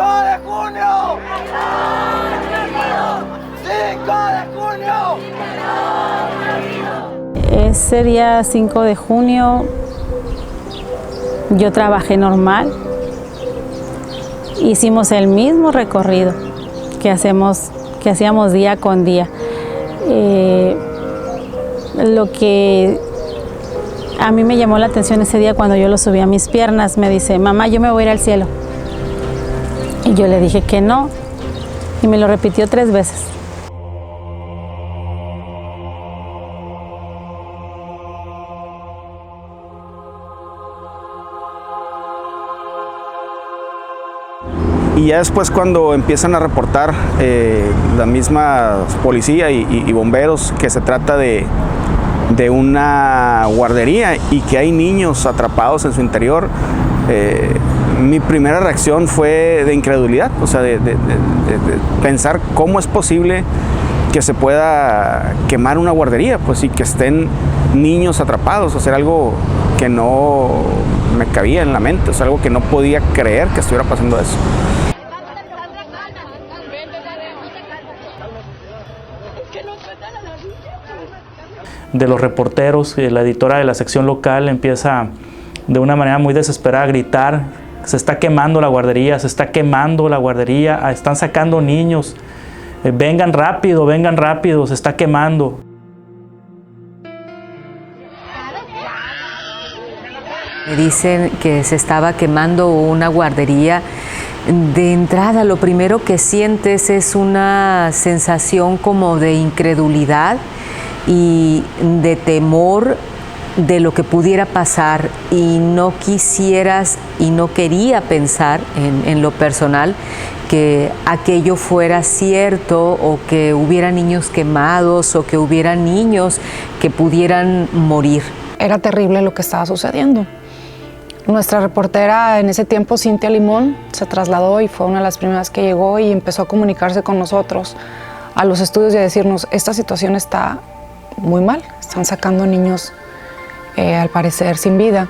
de junio! 5 de junio. Ese día 5 de junio yo trabajé normal. Hicimos el mismo recorrido que hacíamos día con día. Lo que a mí me llamó la atención ese día cuando yo lo subí a mis piernas, me dice, mamá, yo me voy a ir al cielo. Y yo le dije que no, y me lo repitió 3 veces. Y ya después cuando empiezan a reportar la misma policía y bomberos que se trata de una guardería y que hay niños atrapados en su interior, mi primera reacción fue de incredulidad, o sea, de pensar cómo es posible que se pueda quemar una guardería, pues, y que estén niños atrapados, o sea, algo que no me cabía en la mente, o sea, algo que no podía creer que estuviera pasando eso. De los reporteros, la editora de la sección local empieza de una manera muy desesperada a gritar, se está quemando la guardería, se está quemando la guardería, están sacando niños, vengan rápido, se está quemando. Me dicen que se estaba quemando una guardería. De entrada, lo primero que sientes es una sensación como de incredulidad y de temor de lo que pudiera pasar, y no quisieras y no quería pensar en lo personal que aquello fuera cierto, o que hubiera niños quemados, o que hubiera niños que pudieran morir. Era terrible lo que estaba sucediendo. Nuestra reportera en ese tiempo, Cintia Limón, se trasladó y fue una de las primeras que llegó y empezó a comunicarse con nosotros a los estudios y a decirnos, esta situación está muy mal, están sacando niños al parecer sin vida.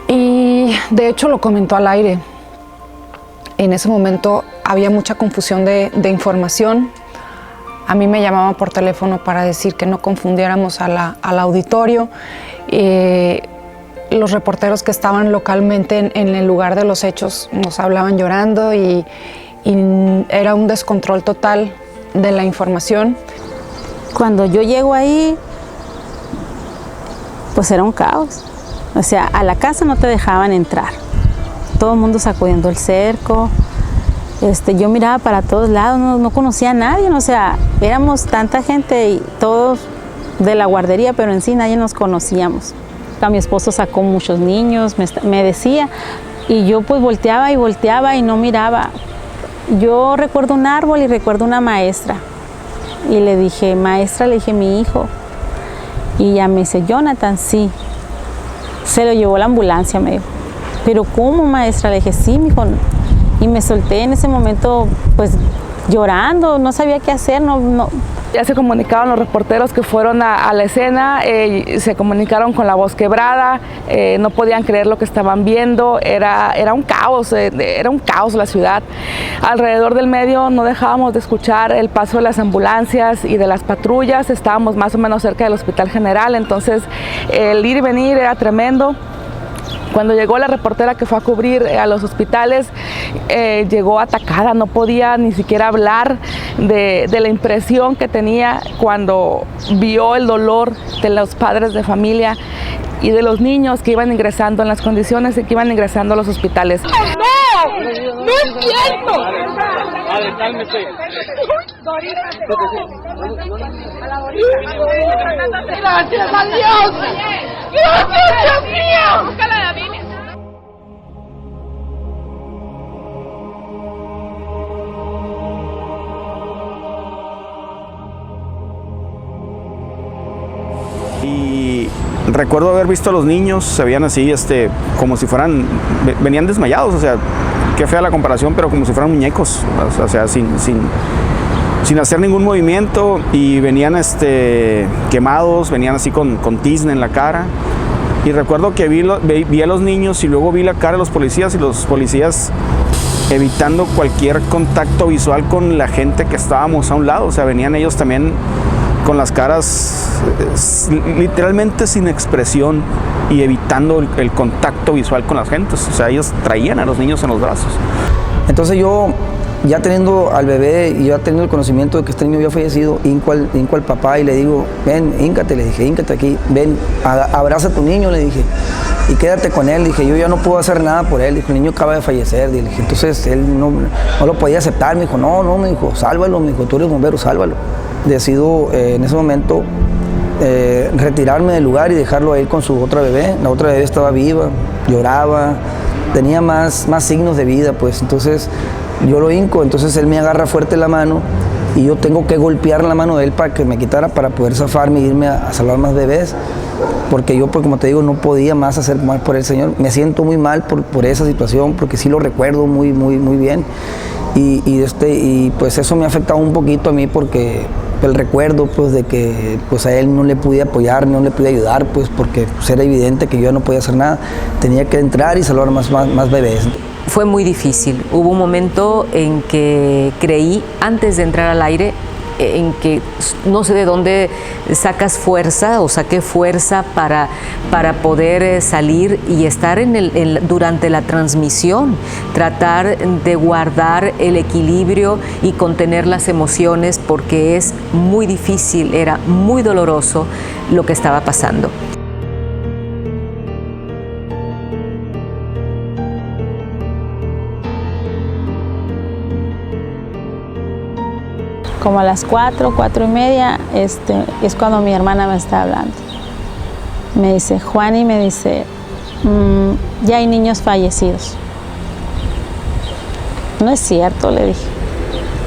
Y de hecho lo comentó al aire. En ese momento había mucha confusión de información. A mí me llamaban por teléfono para decir que no confundiéramos al auditorio. Los reporteros que estaban localmente en el lugar de los hechos nos hablaban llorando y era un descontrol total de la información. Cuando yo llego ahí, pues era un caos. O sea, a la casa no te dejaban entrar. Todo el mundo sacudiendo el cerco. Yo miraba para todos lados, no conocía a nadie. O sea, éramos tanta gente y todos de la guardería, pero en sí nadie nos conocíamos. Mi esposo sacó muchos niños, me decía, y yo pues volteaba y no miraba. Yo recuerdo un árbol y recuerdo una maestra. Y le dije, maestra, le dije, mi hijo. Y ella me dice, Jonathan, sí. Se lo llevó la ambulancia, me dijo. ¿Pero cómo, maestra? Le dije, sí, mi hijo. Y me solté en ese momento, pues, llorando, no sabía qué hacer, no. Ya se comunicaron los reporteros que fueron a la escena, se comunicaron con la voz quebrada, no podían creer lo que estaban viendo, era un caos la ciudad. Alrededor del medio no dejábamos de escuchar el paso de las ambulancias y de las patrullas, estábamos más o menos cerca del Hospital General, entonces el ir y venir era tremendo. Cuando llegó la reportera que fue a cubrir a los hospitales, llegó atacada, no podía ni siquiera hablar de la impresión que tenía cuando vio el dolor de los padres de familia y de los niños que iban ingresando, en las condiciones en que iban ingresando a los hospitales. ¡No! ¡No es cierto! Madre, cálmese. ¡Gracias a Dios! ¡Gracias, Dios mío! ¡Búscala a David! Y recuerdo haber visto a los niños, se veían así, como si fueran, venían desmayados, o sea, qué fea la comparación, pero como si fueran muñecos, o sea, sin hacer ningún movimiento, y venían quemados, venían así con tizne en la cara. Y recuerdo que vi a los niños y luego vi la cara de los policías, y los policías evitando cualquier contacto visual con la gente que estábamos a un lado. O sea, venían ellos también con las caras literalmente sin expresión y evitando el contacto visual con las gentes. O sea, ellos traían a los niños en los brazos. Entonces yo, ya teniendo al bebé y ya teniendo el conocimiento de que este niño había fallecido, hinco al papá y le digo, ven, híncate, le dije, híncate aquí, ven, abraza a tu niño, le dije, y quédate con él. Dije, yo ya no puedo hacer nada por él. Dijo, el niño acaba de fallecer. Dije, entonces él no lo podía aceptar. Me dijo, no, me dijo, sálvalo, me dijo, tú eres bombero, sálvalo. Decido en ese momento retirarme del lugar y dejarlo a él con su otra bebé. La otra bebé estaba viva, lloraba, tenía más signos de vida, pues. Entonces yo lo hinco, entonces él me agarra fuerte la mano y yo tengo que golpear la mano de él para que me quitara, para poder zafarme e irme a salvar más bebés, porque yo, pues como te digo, no podía más hacer mal por el Señor. Me siento muy mal por esa situación, porque sí lo recuerdo muy bien, y pues eso me ha afectado un poquito a mí, porque el recuerdo, pues, de que pues a él no le pude apoyar, no le pude ayudar, pues porque pues, era evidente que yo no podía hacer nada. Tenía que entrar y salvar más bebés. Fue muy difícil. Hubo un momento en que creí, antes de entrar al aire, en que no sé de dónde sacas fuerza o saqué fuerza para poder salir y estar durante la transmisión, tratar de guardar el equilibrio y contener las emociones, porque es muy difícil, era muy doloroso lo que estaba pasando. Como a las 4:30, es cuando mi hermana me está hablando. Me dice, Juani, me dice, ya hay niños fallecidos. No es cierto, le dije.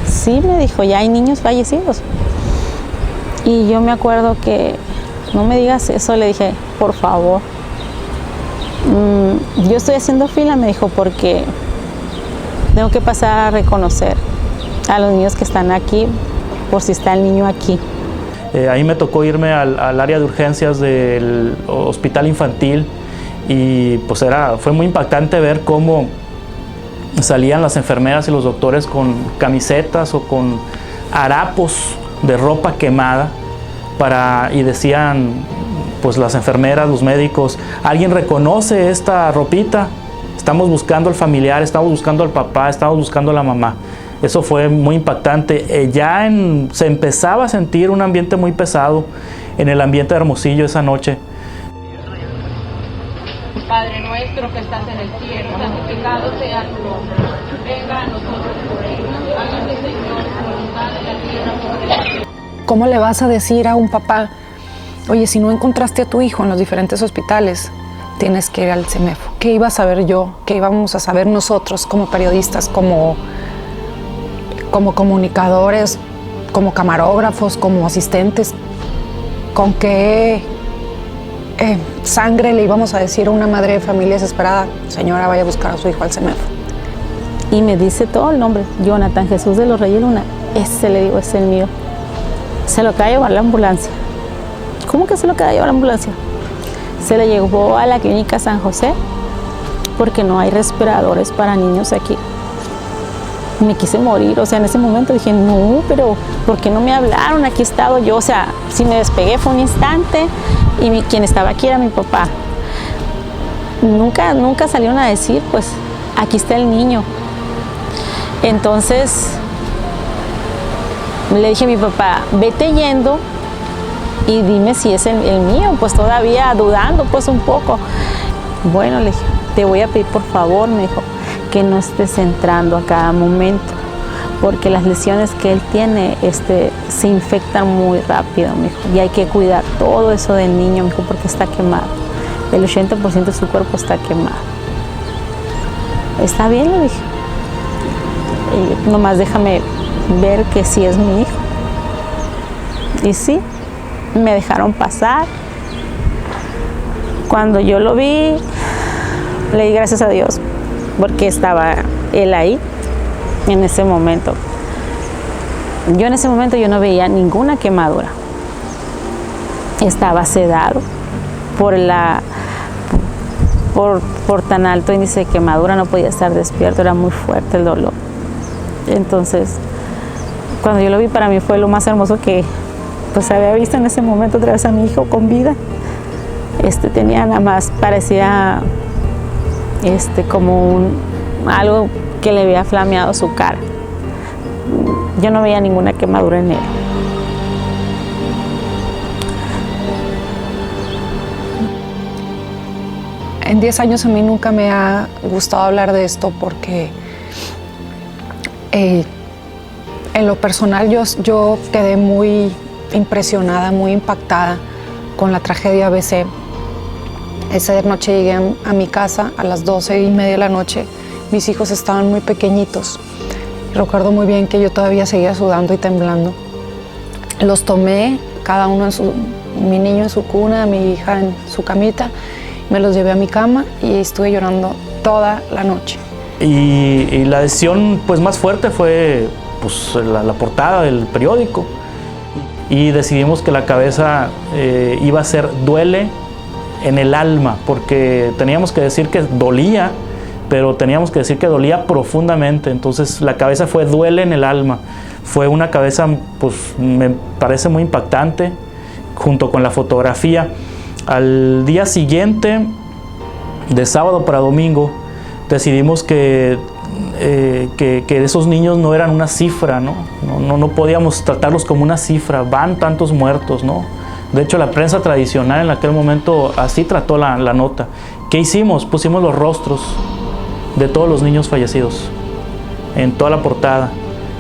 Sí, me dijo, ya hay niños fallecidos. Y yo me acuerdo que, no me digas eso, le dije, por favor. Yo estoy haciendo fila, me dijo, porque tengo que pasar a reconocer a los niños que están aquí, por si está el niño aquí. Ahí me tocó irme al área de urgencias del hospital infantil y pues fue muy impactante ver cómo salían las enfermeras y los doctores con camisetas o con harapos de ropa quemada y decían, pues las enfermeras, los médicos, ¿alguien reconoce esta ropita? Estamos buscando al familiar, estamos buscando al papá, estamos buscando a la mamá. Eso fue muy impactante. Se empezaba a sentir un ambiente muy pesado en el ambiente de Hermosillo esa noche. Padre nuestro que estás en el cielo, santificado sea tu nombre. Venga a nosotros tu reino. Hágase, Señor, tu voluntad en la tierra como en el cielo. ¿Cómo le vas a decir a un papá, oye, si no encontraste a tu hijo en los diferentes hospitales, tienes que ir al CEMEFO? ¿Qué iba a saber yo? ¿Qué íbamos a saber nosotros como periodistas, como comunicadores, como camarógrafos, como asistentes? ¿Con qué sangre le íbamos a decir a una madre de familia desesperada, señora, vaya a buscar a su hijo al CEMEFO? Y me dice todo el nombre, Jonathan Jesús de los Reyes Luna. Ese, le digo, es el mío. Se lo acaba de llevar la ambulancia. ¿Cómo que se lo acaba de llevar la ambulancia? Se le llevó a la clínica San José porque no hay respiradores para niños aquí. Me quise morir, o sea, en ese momento dije, no, pero ¿por qué no me hablaron? Aquí he estado yo, o sea, si me despegué fue un instante y quien estaba aquí era mi papá. Nunca salieron a decir, pues, aquí está el niño. Entonces, le dije a mi papá, vete yendo y dime si es el mío, pues todavía dudando, pues un poco. Bueno, le dije, te voy a pedir por favor, me dijo, que no estés entrando a cada momento, porque las lesiones que él tiene se infectan muy rápido, me dijo, y hay que cuidar todo eso del niño, me dijo, porque está quemado. El 80% de su cuerpo está quemado. Está bien, le dije. Y nomás déjame ver que sí es mi hijo. Y sí, me dejaron pasar. Cuando yo lo vi, le di gracias a Dios, porque estaba él ahí en ese momento. Yo en ese momento yo no veía ninguna quemadura. Estaba sedado por por tan alto índice de quemadura, no podía estar despierto, era muy fuerte el dolor. Entonces, cuando yo lo vi, para mí fue lo más hermoso que pues había visto en ese momento, otra vez a mi hijo con vida. Tenía nada más, parecía como algo que le había flameado su cara. Yo no veía ninguna quemadura en él. En 10 años a mí nunca me ha gustado hablar de esto porque en lo personal yo quedé muy impresionada, muy impactada con la tragedia ABC. Esa noche llegué a mi casa a las 12:30 de la noche. Mis hijos estaban muy pequeñitos. Recuerdo muy bien que yo todavía seguía sudando y temblando. Los tomé, cada uno mi niño en su cuna, mi hija en su camita. Me los llevé a mi cama y estuve llorando toda la noche. Y la decisión pues, más fuerte fue pues, la portada del periódico. Y decidimos que la cabeza iba a ser duele en el alma, porque teníamos que decir que dolía, pero teníamos que decir que dolía profundamente. Entonces la cabeza fue duele en el alma. Fue una cabeza, pues me parece muy impactante, junto con la fotografía. Al día siguiente, de sábado para domingo, decidimos que esos niños no eran una cifra, no podíamos tratarlos como una cifra, van tantos muertos, ¿no? De hecho, la prensa tradicional en aquel momento así trató la nota. ¿Qué hicimos? Pusimos los rostros de todos los niños fallecidos en toda la portada,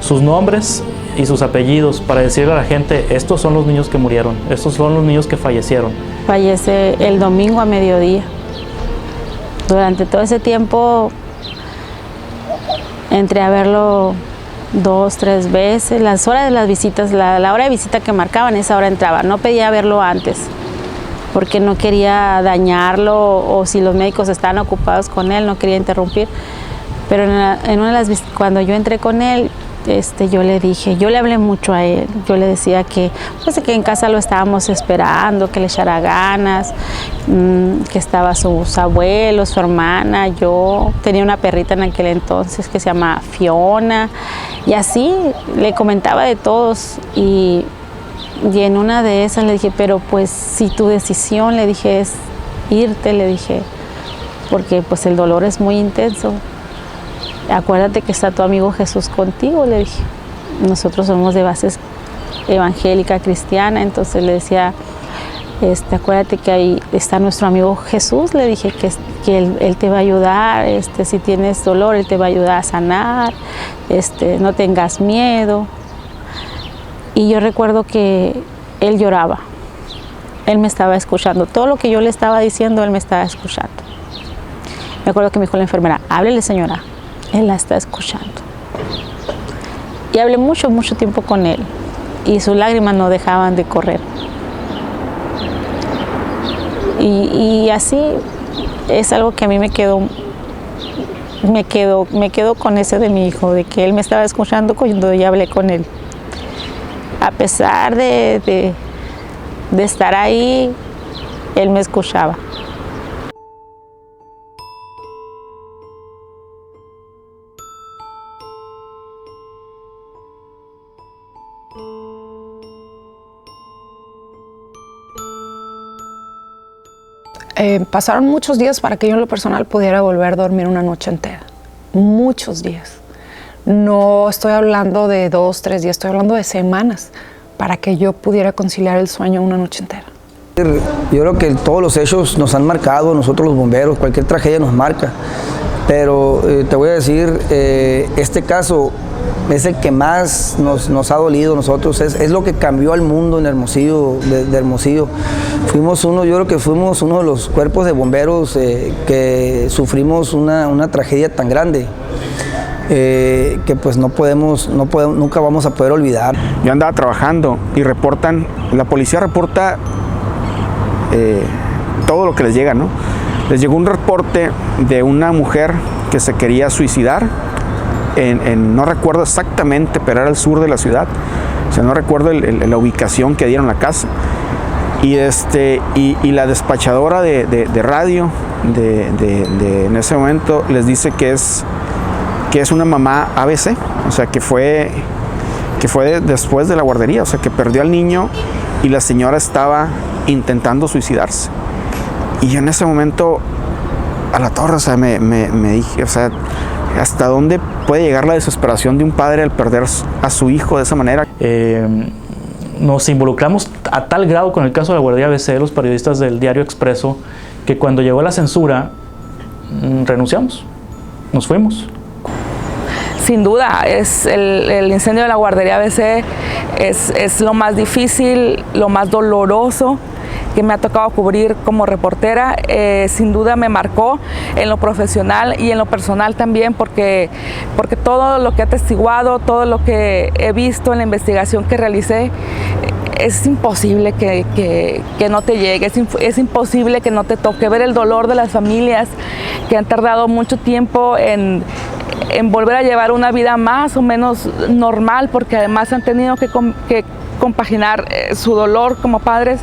sus nombres y sus apellidos, para decirle a la gente, estos son los niños que murieron, estos son los niños que fallecieron. Fallece el domingo a mediodía. Durante todo ese tiempo entré a verlo 2, 3 veces. Las horas de las visitas, la hora de visita que marcaban, esa hora entraba. No pedía verlo antes porque no quería dañarlo, o si los médicos estaban ocupados con él, no quería interrumpir. Pero en una de las visitas, cuando yo entré con él, yo le dije, yo le hablé mucho a él, yo le decía que en casa lo estábamos esperando, que le echara ganas, que estaba sus abuelos, su hermana, yo tenía una perrita en aquel entonces que se llama Fiona, y así le comentaba de todos, y en una de esas le dije, pero pues si tu decisión, le dije, es irte, le dije, porque pues el dolor es muy intenso. Acuérdate que está tu amigo Jesús contigo, le dije. Nosotros somos de bases evangélica, cristiana, entonces le decía, acuérdate que ahí está nuestro amigo Jesús, le dije que él te va a ayudar, si tienes dolor, él te va a ayudar a sanar, no tengas miedo. Y yo recuerdo que él lloraba, él me estaba escuchando, todo lo que yo le estaba diciendo, él me estaba escuchando. Me acuerdo que me dijo la enfermera, háblele señora, él la está escuchando. Y hablé mucho tiempo con él y sus lágrimas no dejaban de correr. Y así es algo que a mí me quedó con ese de mi hijo, de que él me estaba escuchando cuando yo hablé con él. A pesar de estar ahí, él me escuchaba. Pasaron muchos días para que yo en lo personal pudiera volver a dormir una noche entera. Muchos días. No estoy hablando de 2, 3 días, estoy hablando de semanas para que yo pudiera conciliar el sueño una noche entera. Yo creo que todos los hechos nos han marcado, nosotros los bomberos, cualquier tragedia nos marca. Pero te voy a decir, este caso es el que más nos ha dolido a nosotros, es lo que cambió al mundo en Hermosillo, de Hermosillo. Yo creo que fuimos uno de los cuerpos de bomberos que sufrimos una tragedia tan grande que pues nunca vamos a poder olvidar. Yo andaba trabajando y la policía reporta todo lo que les llega, ¿no? Les llegó un reporte de una mujer que se quería suicidar, no recuerdo exactamente, pero era al sur de la ciudad, o sea, no recuerdo la ubicación que dieron la casa, Y la despachadora de radio en ese momento les dice que es una mamá ABC, o sea, que fue después de la guardería, o sea, que perdió al niño y la señora estaba intentando suicidarse. Y yo en ese momento, a la torre, o sea, me dije, o sea, ¿hasta dónde puede llegar la desesperación de un padre al perder a su hijo de esa manera? Nos involucramos a tal grado con el caso de la guardería ABC, los periodistas del Diario Expreso, que cuando llegó la censura, renunciamos, nos fuimos. Sin duda, el incendio de la guardería ABC es lo más difícil, lo más doloroso que me ha tocado cubrir como reportera. Sin duda me marcó en lo profesional y en lo personal también, porque todo lo que he atestiguado, todo lo que he visto en la investigación que realicé, es imposible que no te llegue, es imposible que no te toque ver el dolor de las familias que han tardado mucho tiempo en volver a llevar una vida más o menos normal, porque además han tenido que compaginar su dolor como padres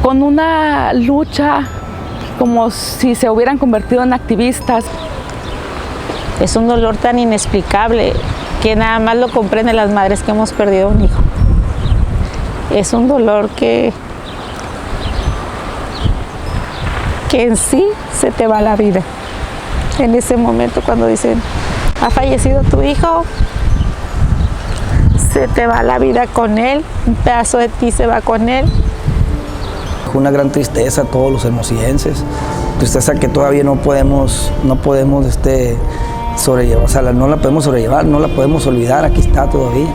con una lucha como si se hubieran convertido en activistas. Es un dolor tan inexplicable que nada más lo comprenden las madres que hemos perdido un hijo. Es un dolor que en sí se te va la vida. En ese momento cuando dicen, ha fallecido tu hijo, se te va la vida con él, un pedazo de ti se va con él. Una gran tristeza a todos los hermosillenses, tristeza que todavía no podemos sobrellevar, o sea, no la podemos sobrellevar, no la podemos olvidar, aquí está todavía.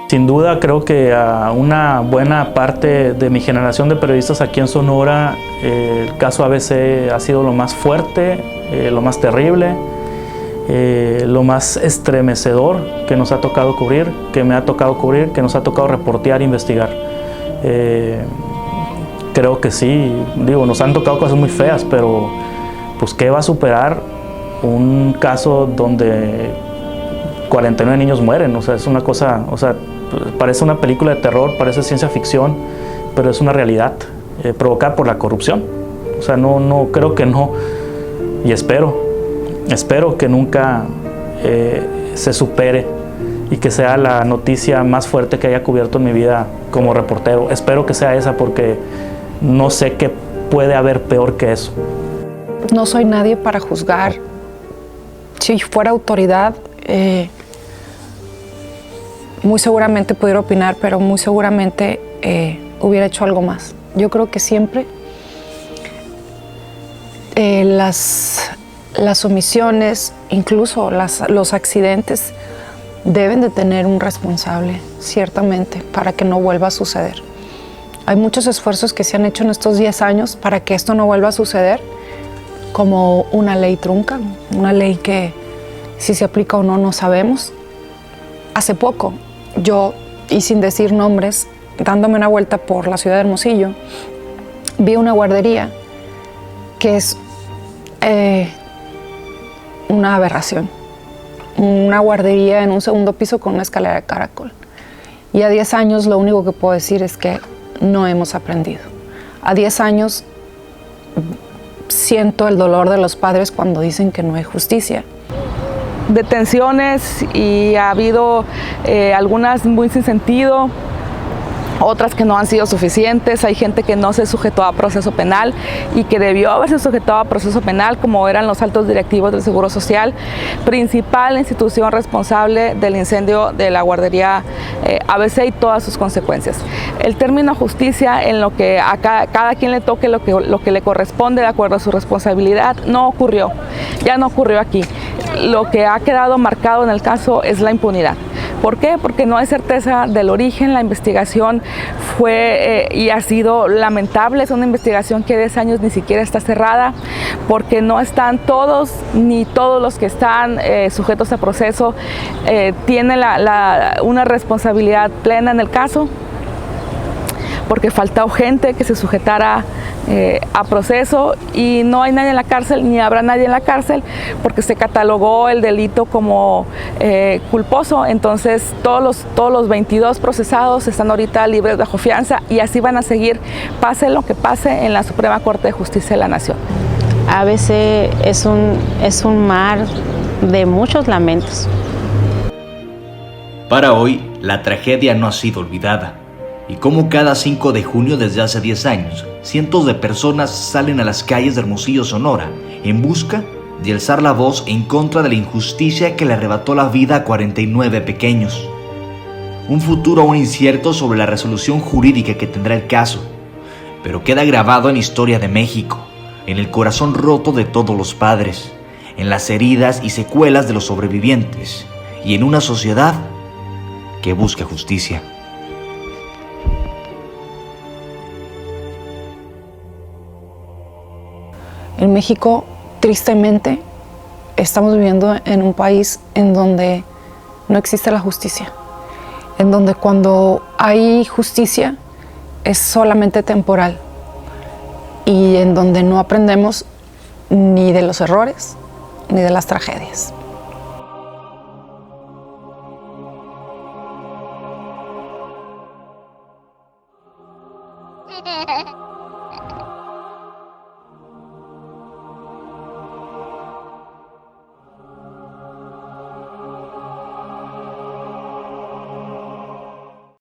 Sin duda creo que a una buena parte de mi generación de periodistas aquí en Sonora, el caso ABC ha sido lo más fuerte, lo más terrible, lo más estremecedor que nos ha tocado cubrir, que me ha tocado cubrir, que nos ha tocado reportear e investigar. Creo que sí, digo, nos han tocado cosas muy feas, pero pues ¿qué va a superar un caso donde 49 niños mueren? O sea, es una cosa, o sea, parece una película de terror, parece ciencia ficción, pero es una realidad provocada por la corrupción. O sea, no creo que no, y espero que nunca se supere y que sea la noticia más fuerte que haya cubierto en mi vida como reportero. Espero que sea esa, porque no sé qué puede haber peor que eso. No soy nadie para juzgar. Si fuera autoridad, muy seguramente pudiera opinar, pero muy seguramente hubiera hecho algo más. Yo creo que siempre las omisiones, incluso los accidentes, deben de tener un responsable, ciertamente, para que no vuelva a suceder. Hay muchos esfuerzos que se han hecho en estos 10 años para que esto no vuelva a suceder, como una ley trunca, una ley que si se aplica o no, no sabemos. Hace poco, yo, y sin decir nombres, dándome una vuelta por la ciudad de Hermosillo, vi una guardería que es una aberración. Una guardería en un segundo piso con una escalera de caracol. Y a 10 años lo único que puedo decir es que no hemos aprendido. A 10 años siento el dolor de los padres cuando dicen que no hay justicia. Detenciones, y ha habido algunas muy sin sentido, otras que no han sido suficientes. Hay gente que no se sujetó a proceso penal y que debió haberse sujetado a proceso penal, como eran los altos directivos del Seguro Social, principal institución responsable del incendio de la guardería ABC y todas sus consecuencias. El término justicia, en lo que a cada quien le toque lo que le corresponde de acuerdo a su responsabilidad, no ocurrió, ya no ocurrió aquí. Lo que ha quedado marcado en el caso es la impunidad. ¿Por qué? Porque no hay certeza del origen. La investigación fue y ha sido lamentable. Es una investigación que 10 años ni siquiera está cerrada, porque no están todos, ni todos los que están sujetos a proceso tienen una responsabilidad plena en el caso. porque faltó gente que se sujetara a proceso, y no hay nadie en la cárcel, ni habrá nadie en la cárcel, porque se catalogó el delito como culposo. Entonces todos los 22 procesados están ahorita libres bajo fianza, y así van a seguir, pase lo que pase en la Suprema Corte de Justicia de la Nación. ABC es un mar de muchos lamentos. Para hoy, la tragedia no ha sido olvidada. Y como cada 5 de junio desde hace 10 años, cientos de personas salen a las calles de Hermosillo, Sonora, en busca de alzar la voz en contra de la injusticia que le arrebató la vida a 49 pequeños. Un futuro aún incierto sobre la resolución jurídica que tendrá el caso, pero queda grabado en la historia de México, en el corazón roto de todos los padres, en las heridas y secuelas de los sobrevivientes, y en una sociedad que busca justicia. En México, tristemente, estamos viviendo en un país en donde no existe la justicia, en donde cuando hay justicia es solamente temporal, y en donde no aprendemos ni de los errores ni de las tragedias.